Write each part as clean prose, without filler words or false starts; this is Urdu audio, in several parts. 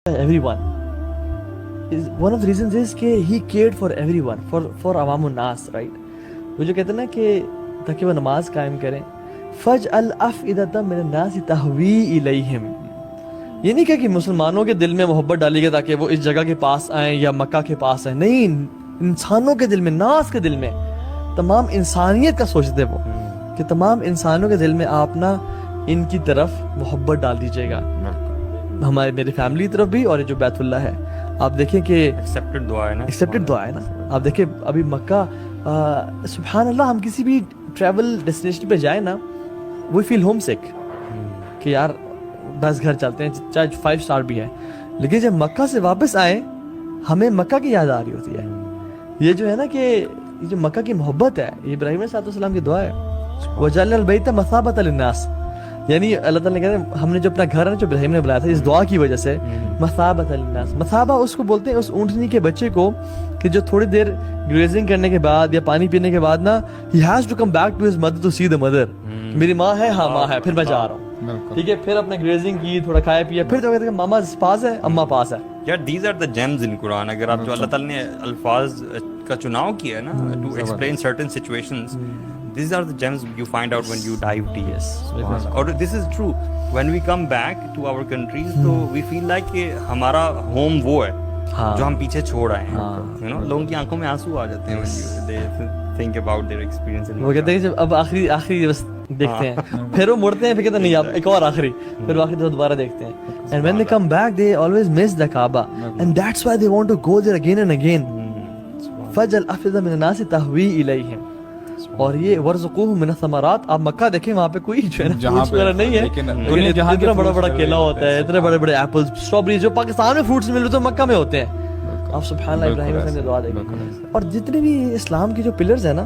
everyone. One of the reasons is کہ he cared for everyone, for عوام الناس, right? وہ جو کہتے ہیں نا کہ تاکہ وہ نماز قائم کریں, فَجْعَلْ أَفْئِدَةً مِّنَ النَّاسِ تَهْوِي إِلَيْهِمْ. یہ نہیں کہا کہ مسلمانوں کے دل میں محبت ڈالی گئی تاکہ وہ اس جگہ کے پاس آئیں یا مکہ کے پاس آئیں. نہیں, انسانوں کے دل میں, ناس کے دل میں, تمام انسانیت کا سوچتے وہ کہ تمام انسانوں کے دل میں آپ نا ان کی طرف محبت ڈال دیجیے گا, میری فیملی کی طرف بھی, اور یہ جو بیت اللہ ہے. آپ دیکھیں کہ ایکسیپٹڈ دعا ہے نا. آپ دیکھیں ابھی مکہ, سبحان اللہ, ہم کسی بھی ٹریول ڈیسٹینیشن پہ جائیں نا, وی فیل ہوم سک کہ یار بس گھر چلتے ہیں, چاہے 5 اسٹار بھی ہے, لیکن جب مکہ سے واپس آئیں ہمیں مکہ کی یاد آ رہی ہوتی ہے. یہ جو ہے نا کہ یہ جو مکہ کی محبت ہے, یہ ابراہیم علیہ السلام کی دعا ہے, وَجَعَلْنَا الْبَيْتَ مَثَابَةً لِلنَّاسِ. یعنی اللہ تعالیٰ نے کہا ہم نے جو اپنا گھر ہے جو ابراہیم نے بنایا تھا اس دعا کی وجہ سے, مثابۃ للناس. مثابہ اس کو بولتے ہیں اس اونٹنی کے بچے کو کہ جو تھوڑی دیر گریزنگ کرنے کے بعد یا پانی پینے کے بعد نا he has to come back to his mother to see the mother. میری ماں ہے, ہاں ماں ہے, پھر میں جا رہا ہوں, ٹھیک ہے. پھر اپنے گریزنگ کی, تھوڑا کھایا پیا, پھر جو کہتے ہیں ماما پاس ہے, اماں پاس ہے. یار دیز آر دا جیمز ان قرآن. اگر آپ جو اللہ تعالیٰ نے الفاظ کا چناؤ کیا ہے نا to explain certain situations, these are the gems you find out when you dive deep. Yes. Or this is true. When we come back to our countries, so we feel like کہ ہمارا home وہ ہے جو ہم پیچھے چھوڑ آئے ہیں. You know, لوگوں کی آنکھوں میں آنسو آ جاتے ہیں when they think about their experience. وہ کہتے ہیں جب اب آخری بس دیکھتے ہیں, پھر وہ مڑتے ہیں, پھر کہتے ہیں نہیں اب ایک اور آخری, پھر وہ آخری دوبارہ دیکھتے ہیں. And when they come back, they always miss the Kaaba, and that's why they want to go there again and again. فَجْعَلْ أَفْئِدَةً مِّنَ النَّاسِ تَهْوِي إِلَيْهِمْ. اور یہ ورزقوہم من الثمرات. آپ مکہ دیکھیں, وہاں پہ کوئی جو ہے نا فروٹس وغیرہ نہیں ہے, اتنا بڑا بڑا کیلا ہوتا ہے, اتنے بڑے بڑے ایپل, اسٹرابریز جو پاکستان میں فروٹس مل رہے تو مکہ میں ہوتے ہیں. آپ سبحان اللہ, ابراہیم علیہ السلام نے دعا دیکھیں. اور جتنے بھی اسلام کے جو پلرز ہیں نا,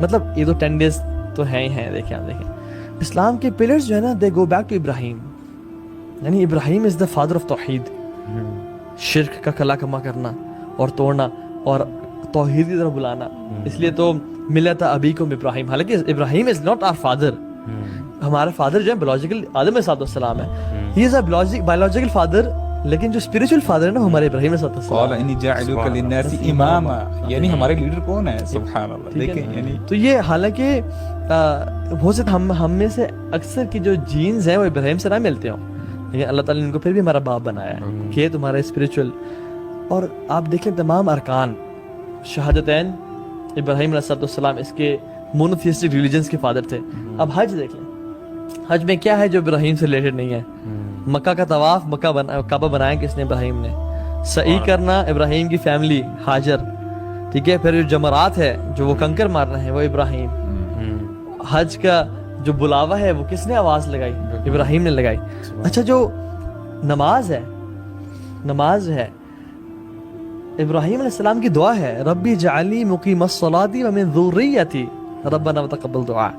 مطلب یہ تو 10 days تو ہیں ہی ہیں, دیکھیں آپ دیکھیں اسلام کے پلرز جو ہے نا, دے گو بیک ٹو ابراہیم. یعنی ابراہیم از دا فادر آف توحید. شرک کا کلا کما کرنا اور توڑنا اور توحید کی طرف بلانا. اس لیے تو ملت ابیکم ابراہیم, حالانکہ ابراہیم از ناٹ آور فادر. ہمارا فادر جو ہے بایولوجیکل آدم علیہ السلام ہے, ہی از اے بایولوجیکل فادر, لیکن جو اسپریچول فادر ہے نا ہمارے ابراہیم علیہ السلام. قال انی جاعلک للناس اماما, یعنی ہمارے لیڈر کون ہے, سبحان اللہ. دیکھیں یعنی تو یہ حالانکہ بہت سے ہم میں سے اکثر کی جو جینز ہیں وہ ابراہیم سے نہ ملتے ہوں, لیکن اللہ تعالیٰ نے ان کو پھر بھی ہمارا باپ بنایا ہے کہ یہ تمہارا اسپریچول. اور آپ دیکھیں تمام ارکان شہادتین, ابراہیم علیہ السلام اس کے مونوتھیسٹک ریلیجنز کے فادر تھے. اب حج دیکھ لیں, حج میں کیا ہے جو ابراہیم سے ریلیٹڈ نہیں ہے. مکہ کا طواف, کعبہ بنایا کس نے, ابراہیم نے. سعی کرنا ابراہیم کی فیملی, حاجر, ٹھیک ہے. پھر جو جمرات ہے جو وہ کنکر مارنا ہے وہ ابراہیم. حج کا جو بلاوا ہے وہ کس نے آواز لگائی, ابراہیم نے لگائی. اچھا جو نماز ہے ابراہیم علیہ السلام کی دعا ہے, ربی جعلی مقیم الصلاۃ ومن ذریتی ربنا وتقبل دعا,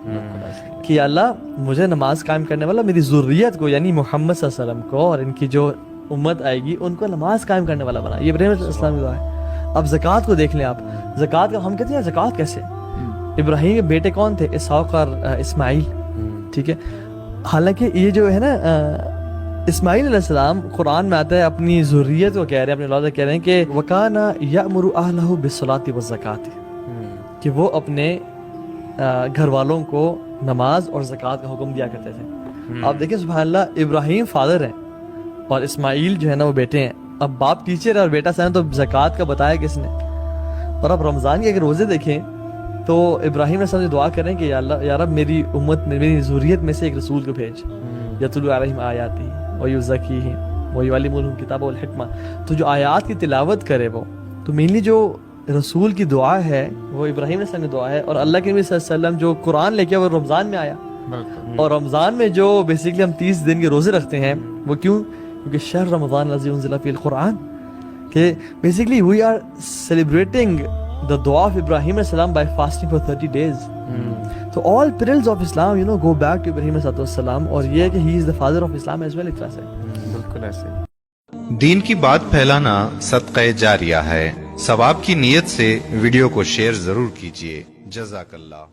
کہ اللہ مجھے نماز قائم کرنے والا میری ذریت کو, یعنی محمد صلی اللہ علیہ وسلم کو اور ان کی جو امت آئے گی ان کو نماز قائم کرنے والا بنا. یہ ابراہیم علیہ السلام کی دعا ہے. اب زکوٰۃ کو دیکھ لیں آپ, زکوٰۃ کا ہم کہتے ہیں زکوٰۃ کیسے, ابراہیم کے بیٹے کون تھے, اسحاق اور اسماعیل, ٹھیک ہے. حالانکہ یہ جو ہے نا اسماعیل علیہ السلام قرآن میں آتا ہے اپنی ذریت کو کہہ رہے ہیں, اپنے اولاد کہہ رہے ہیں کہ وَكَانَ يَأْمُرُ أَهْلَهُ بِالصَّلَاةِ وَالزَّكَاةِ, کہ وہ اپنے گھر والوں کو نماز اور زکوٰۃ کا حکم دیا کرتے تھے. آپ دیکھیں سبحان اللہ, ابراہیم فادر ہیں اور اسماعیل جو ہے نا وہ بیٹے ہیں. اب باپ ٹیچر ہے اور بیٹا سائن, تو زکوٰۃ کا بتایا کس نے. اور اب رمضان کے اگر روزے دیکھیں تو ابراہیم علیہ السلام سے دعا کریں کہ یا اللہ یا رب میری امت میں, میری ذریت میں سے ایک رسول کو بھیج, یتلو علیہم آیاتی ویزکیہم ویعلمہم الکتاب والحکمہ. تو جو آیات کی تلاوت کرے وہ, تو مینلی جو رسول کی دعا ہے وہ ابراہیم علیہ السلام کی دعا ہے. اور اللہ کے نبی صلی اللہ علیہ وسلم جو قرآن لے کے وہ رمضان میں آیا, اور رمضان میں جو بیسیکلی ہم 30 دن کے روزے رکھتے ہیں وہ کیوں, کیونکہ شہر رمضان الذی انزل فیہ القرآن, کہ basically we are celebrating the dua of Ibrahim alayhi salam by fasting for 30 days. So all pillars of Islam, you know, go back to Ibrahim alayhi salam, اور یہ کہ he is the father of Islam as well. ایک طرح سے بالکل ایسے دین کی بات پھیلانا صدقہ جاریہ ہے. ثواب کی نیت سے ویڈیو کو شیئر ضرور کیجیے. جزاک اللہ.